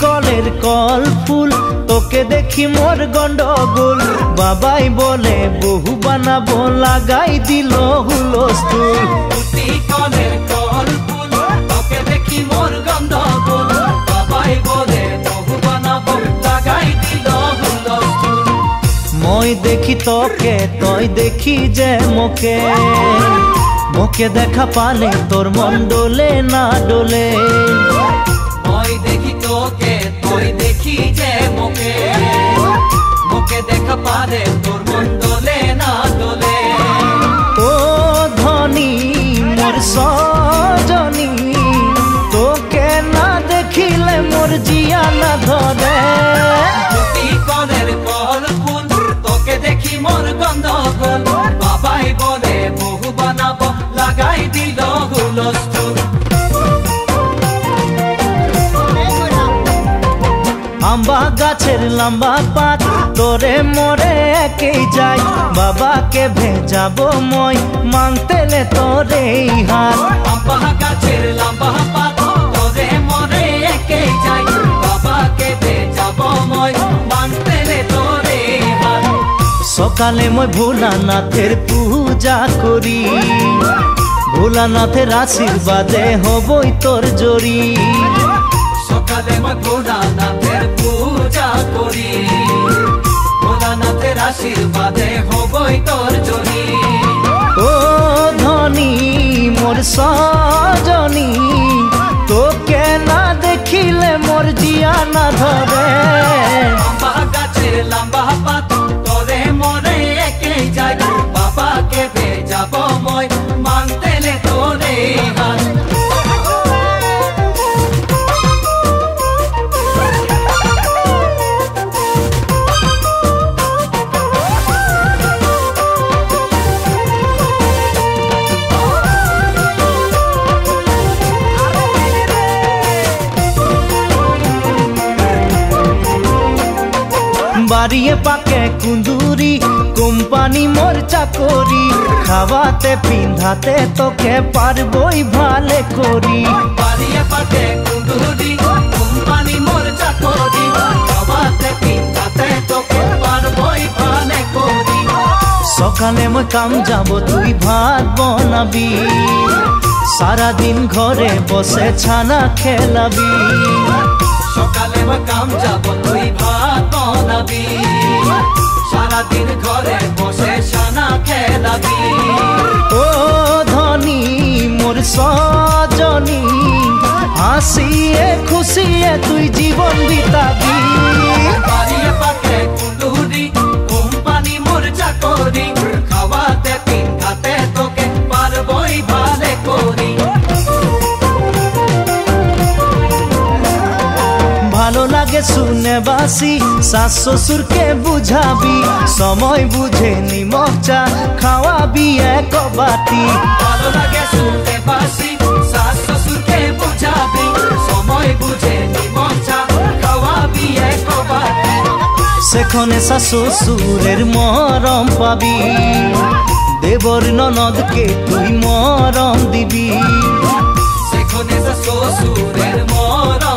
কলের কল ফুল তোকে দেখি মোর গন্ডগোল বাবাই বলে বহু বানাবো লাগাই দিল হুলস্থুল কলের কল ফুল তোকে দেখি মোর গন্ডগোল বাবাই বলে বহু বানাবো লাগাই দিল হুলস্থুল মই দেখি তোকে তই দেখি যে মোকে মোকে দেখা পালে তোর মন ডোলে না ডোলে মই দেখি তোকে তুই দেখি যে মোকে মোকে দেখা পালে তোর মন ডোলে না ডোলে ও ধনী মোর সজনী তোকে না দেখিলে মোর জিয়া না ধরে কলের কল ফুল তোকে দেখি মোর গন্ডগোল বাবাই বলে বহু বানাবো লাগাই দিল হুলস্থুল আম্বা গাছের লম্বা পাত তোরে মোরে একেই যাই বাবাকে ভেজাবো মই মাংতেলে তোরে হাত আম্বা গাছের লম্বা পাত তোরে মোরে একেই যাই বাবাকে ভেজাবো মই মাংতেলে তোরে হাত সকালে মই ভোলানাথের পূজা করি ভোলানাথের আশীর্বাদে হবই তোর জড়ি সকালে মই ভোলানাথের পূজা করি ভোলানাথের আশীর্বাদে হবই তোর জড়ি ও ধনী মোর সজনী তোকে না দেখিলে মোর জিয়া না ধরে আম্বা গাছের লম্বা পাত তোরে মোরে একেই যাই বাবাকে ভেজাবো মই মাংতেলে তোরে হাত বাড়িয়ে পাকে কুন্দুরি কোম্পানি মোর চাকরি খাওয়াতে পিন্ধাতে তোকে পারবই ভালে করি বাড়িয়ে পাকে কুন্দুরি কোম্পানি মোর চাকরি খাওয়াতে পিন্ধাতে তোকে পারবই ভালে করি সকালে মই কাম যাব তুই ভাত বনাবি সারাদিন ঘরে বসে ছানা খেলাবি সকালে মই কাম যাব তুই ভাত বনাবি সারাদিন ঘরে বসে ছানা খেলাবি ও ধনী মোর সজনী হাসিয়ে খুশিয়ে তুই জীবন বিতাবি বাড়িয়ে পাকে কুন্দুরি কোম্পানি মোর চাকরি খাওয়াতে পিন্ধাতে তোকে পারবই ভালে করি ভালো লাগে শুনে বাসি শাশ শ্বশুরকে বুঝাবি সময় বুঝে নিমক চা খাওয়াবি এক বাটি ভালো লাগে শুনতে বাসি শাশ শ্বশুরকে বুঝাবি সময় বুঝে নিমক চা খাওয়াবি এক বাটি সেখানে শাশ শ্বশুরের মরম পাবি দেবর ননদকে তুই মরম দিবি সেখানে শ্বশুরের মরম